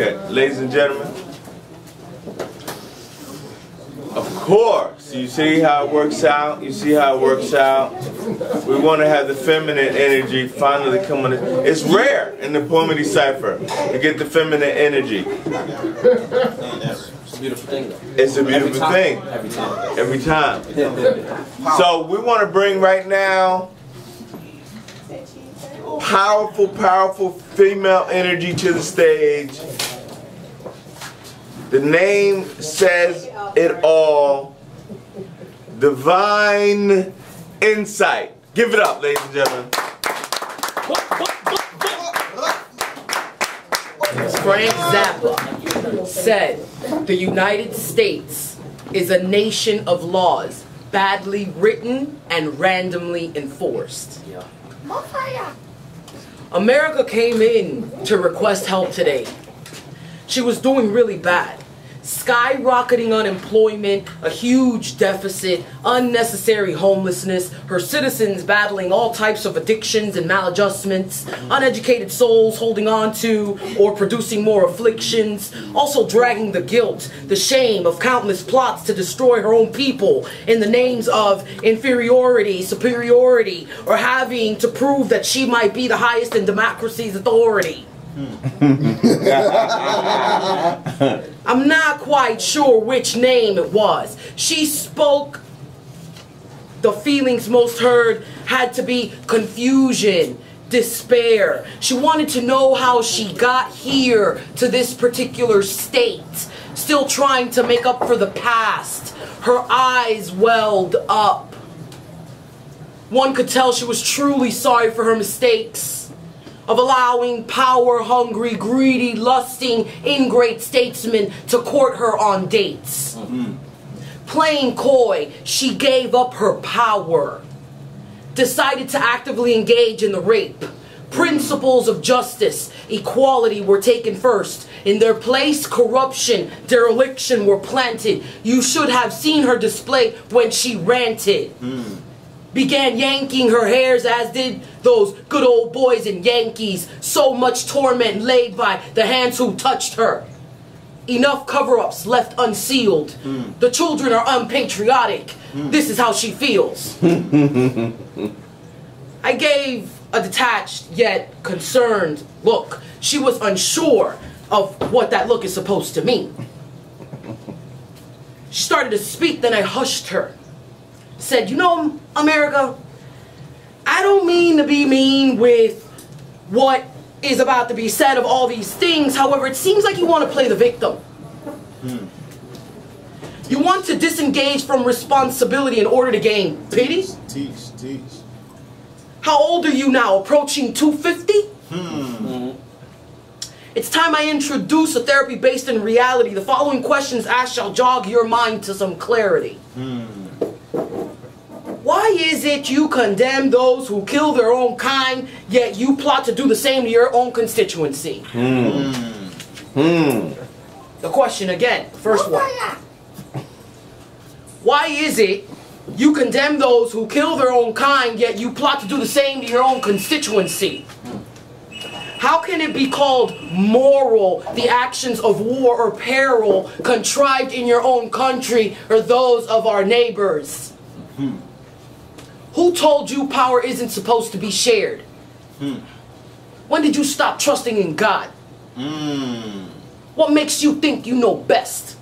Okay, ladies and gentlemen. Of course, you see how it works out. You see how it works out. We want to have the feminine energy finally coming in. It's rare in the Poemedy Cypher to get the feminine energy. It's a beautiful thing, though. It's a beautiful thing. Every time. Every time. So we want to bring right now powerful, powerful female energy to the stage. The name says it all. Divine Insight. Give it up, ladies and gentlemen. Frank Zappa said, "The United States is a nation of laws, badly written and randomly enforced." Yeah. America came in to request help today. She was doing really bad. Skyrocketing unemployment, a huge deficit, unnecessary homelessness, her citizens battling all types of addictions and maladjustments, uneducated souls holding on to or producing more afflictions, also dragging the guilt, the shame of countless plots to destroy her own people in the names of inferiority, superiority, or having to prove that she might be the highest in democracy's authority. I'm not quite sure which name it was. She spoke. The feelings most heard had to be confusion, despair. She wanted to know how she got here to this particular state, still trying to make up for the past. Her eyes welled up. One could tell she was truly sorry for her mistakes of allowing power-hungry, greedy, lusting, ingrate statesmen to court her on dates. Playing coy, she gave up her power, decided to actively engage in the rape. Principles of justice, equality were taken first. In their place, corruption, dereliction were planted. You should have seen her display when she ranted. Began yanking her hairs, as did those good old boys and Yankees. So much torment laid by the hands who touched her. Enough cover-ups left unsealed. The children are unpatriotic. This is how she feels. I gave a detached yet concerned look. She was unsure of what that look is supposed to mean. She started to speak, then I hushed her. Said, "You know, America, I don't mean to be mean with what is about to be said of all these things. However, it seems like you want to play the victim. You want to disengage from responsibility in order to gain pity? Teach. How old are you now? Approaching 250? It's time I introduce a therapy based in reality. The following questions asked shall jog your mind to some clarity. Why is it you condemn those who kill their own kind, yet you plot to do the same to your own constituency?" The question again, first one. Why is it you condemn those who kill their own kind, yet you plot to do the same to your own constituency? How can it be called moral, the actions of war or peril contrived in your own country or those of our neighbors? Who told you power isn't supposed to be shared? When did you stop trusting in God? What makes you think you know best?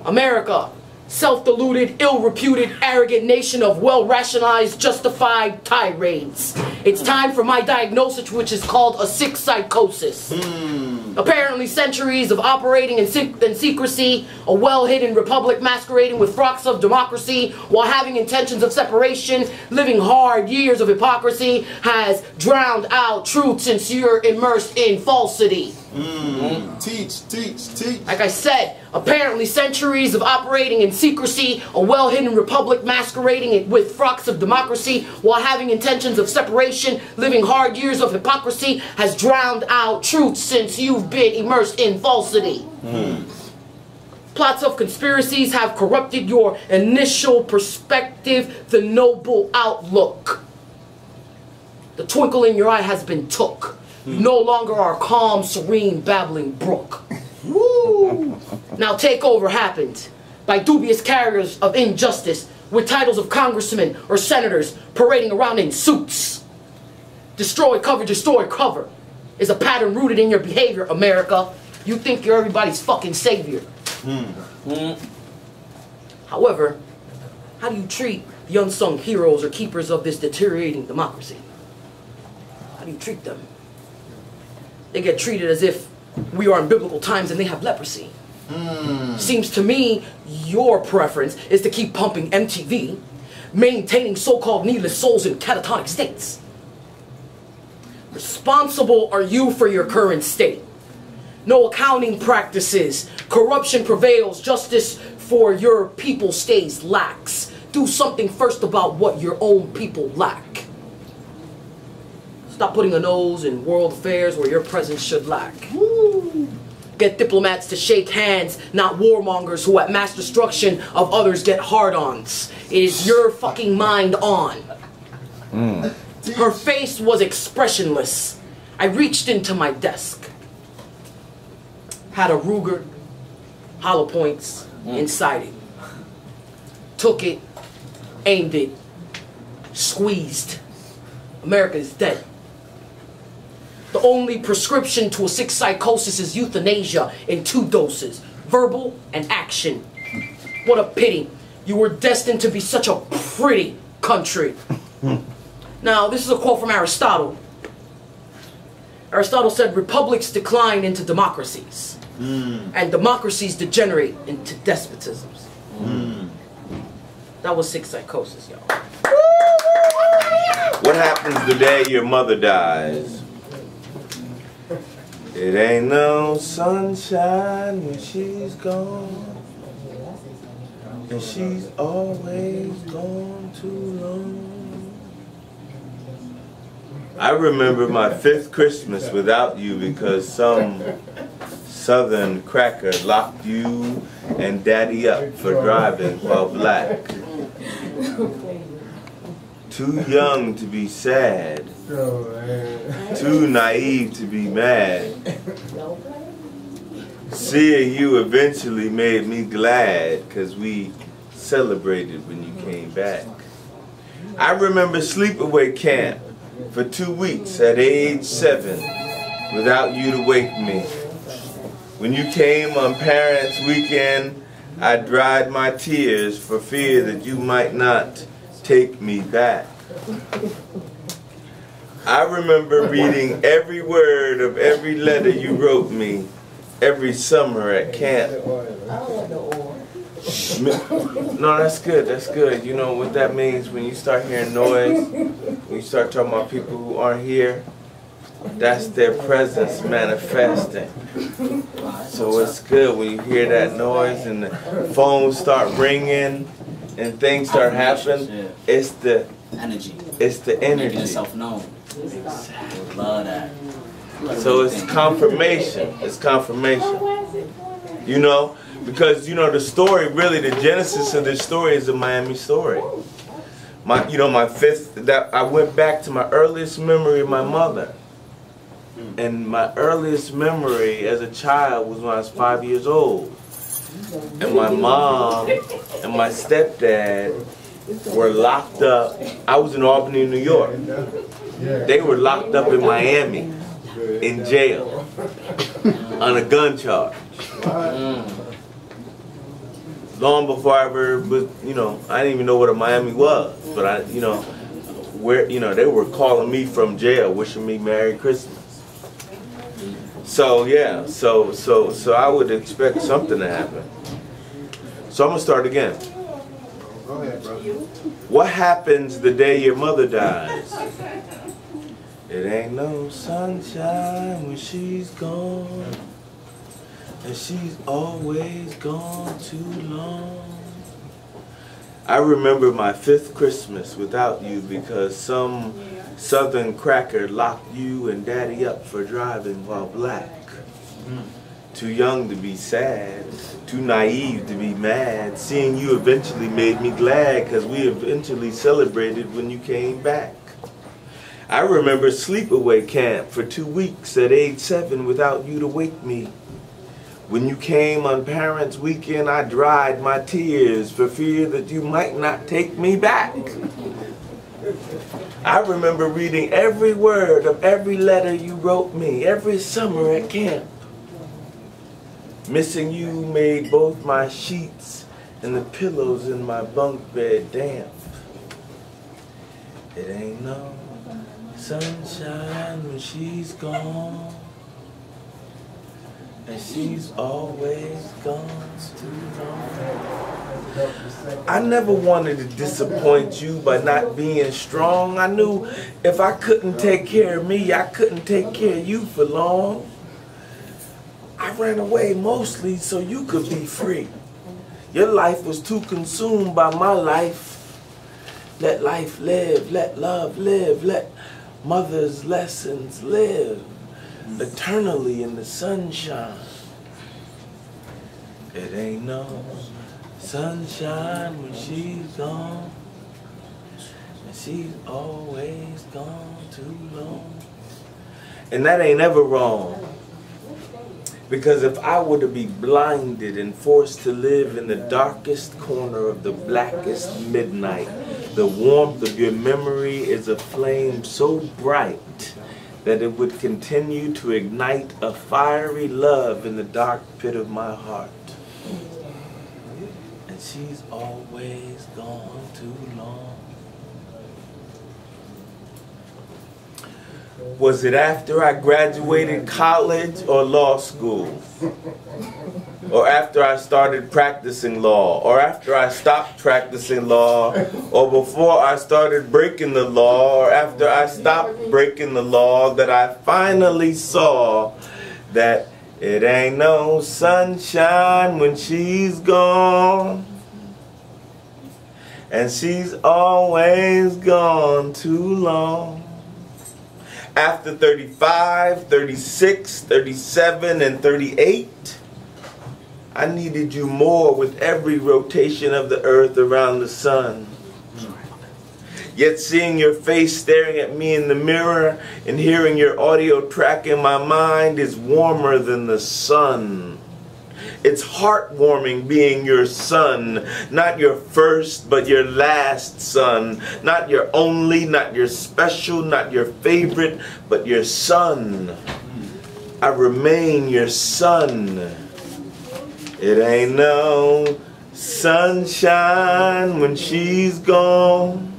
America, self-deluded, ill-reputed, arrogant nation of well-rationalized, justified tirades. It's time for my diagnosis, which is called a sick psychosis. Apparently centuries of operating in secrecy, a well-hidden republic masquerading with frocks of democracy while having intentions of separation, living hard years of hypocrisy has drowned out truth since you're immersed in falsity. Teach. Like I said, apparently centuries of operating in secrecy, a well-hidden republic masquerading with frocks of democracy while having intentions of separation, living hard years of hypocrisy has drowned out truth since you've been immersed in falsity. Plots of conspiracies have corrupted your initial perspective, the noble outlook. The twinkle in your eye has been took. You no longer are a calm, serene, babbling brook. Woo! Now takeover happened by dubious carriers of injustice with titles of congressmen or senators parading around in suits. Destroy cover is a pattern rooted in your behavior, America. You think you're everybody's fucking savior. However, how do you treat the unsung heroes or keepers of this deteriorating democracy? How do you treat them? They get treated as if we are in biblical times and they have leprosy. Seems to me your preference is to keep pumping MTV, maintaining so-called needless souls in catatonic states. Responsible are you for your current state. No accounting practices, corruption prevails, justice for your people stays lax. Do something first about what your own people lack. Stop putting a nose in world affairs where your presence should lack. Get diplomats to shake hands, not warmongers who at mass destruction of others get hard-ons. Is your fucking mind on? Her face was expressionless. I reached into my desk. Had a Ruger, hollow points inside it. Took it, aimed it, squeezed. America is dead. The only prescription to a sick psychosis is euthanasia in 2 doses, verbal and action. What a pity. You were destined to be such a pretty country. Now, this is a quote from Aristotle. Aristotle said, republics decline into democracies, and democracies degenerate into despotisms. That was sick psychosis, y'all. What happens the day your mother dies? It ain't no sunshine when she's gone, and she's always gone too long. I remember my 5th Christmas without you because some southern cracker locked you and daddy up for driving while black. Too young to be sad, too naive to be mad. Seeing you eventually made me glad because we celebrated when you came back. I remember sleepaway camp for 2 weeks at age 7 without you to wake me. When you came on Parents' Weekend, I dried my tears for fear that you might not take me back. I remember reading every word of every letter you wrote me every summer at camp. No, that's good, that's good. You know what that means when you start hearing noise, when you start talking about people who aren't here, that's their presence manifesting. So it's good when you hear that noise and the phones start ringing and things start happening. It's the energy. It's the energy. Making yourself known. Exactly. Love that. So it's confirmation. It's confirmation. You know, because you know the story, really the genesis of this story is a Miami story. My 5th, that I went back to my earliest memory of my mother. And my earliest memory as a child was when I was 5 years old. And my mom and my stepdad were locked up. I was in Albany, New York. They were locked up in Miami, in jail, on a gun charge. Long before I ever was, I didn't even know what a Miami was. But they were calling me from jail, wishing me Merry Christmas. So yeah, so I would expect something to happen. So I'm gonna start again. Go ahead, bro. What happens the day your mother dies? It ain't no sunshine when she's gone, and she's always gone too long. I remember my 5th Christmas without you because some southern cracker locked you and daddy up for driving while black. Too young to be sad, too naive to be mad. Seeing you eventually made me glad because we eventually celebrated when you came back. I remember sleepaway camp for 2 weeks at age 7 without you to wake me. When you came on Parents' Weekend, I dried my tears for fear that you might not take me back. I remember reading every word of every letter you wrote me every summer at camp. Missing you made both my sheets and the pillows in my bunk bed damp. It ain't no sunshine when she's gone, and she's always gone too long. I never wanted to disappoint you by not being strong. I knew if I couldn't take care of me, I couldn't take care of you for long. I ran away mostly so you could be free. Your life was too consumed by my life. Let life live, let love live, let mother's lessons live eternally in the sunshine. It ain't no sunshine when she's gone, and she's always gone too long. And that ain't ever wrong. Because if I were to be blinded and forced to live in the darkest corner of the blackest midnight, the warmth of your memory is a flame so bright that it would continue to ignite a fiery love in the dark pit of my heart. And she's always gone too long. Was it after I graduated college or law school? Or after I started practicing law? Or after I stopped practicing law? Or before I started breaking the law? Or after I stopped breaking the law that I finally saw that it ain't no sunshine when she's gone, and she's always gone too long. After 35, 36, 37, and 38, I needed you more with every rotation of the earth around the sun. Yet seeing your face staring at me in the mirror and hearing your audio track in my mind is warmer than the sun. It's heartwarming being your son, not your first, but your last son. Not your only, not your special, not your favorite, but your son. I remain your son. It ain't no sunshine when she's gone.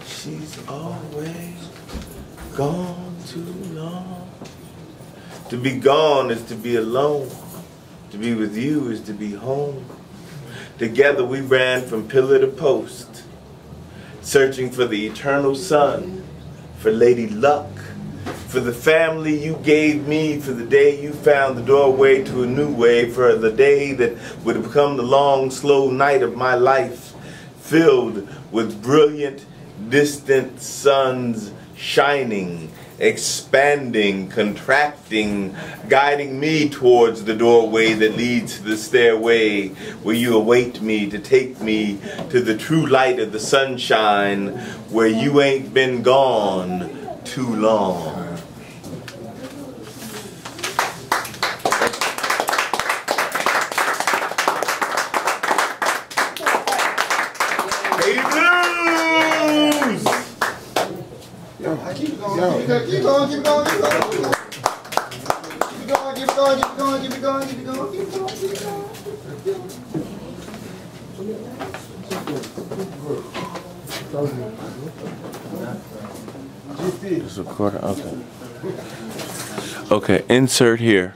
She's always gone too long. To be gone is to be alone. To be with you is to be home. Together we ran from pillar to post, searching for the eternal sun, for Lady Luck, for the family you gave me, for the day you found the doorway to a new way, for the day that would become the long, slow night of my life, filled with brilliant, distant suns shining, expanding, contracting, guiding me towards the doorway that leads to the stairway where you await me to take me to the true light of the sunshine where you ain't been gone too long. Keep going, keep going, keep going, keep going. Keep going, keep going, keep going, keep going, keep going, keep going, keep going. It's recording, okay. Okay, insert here.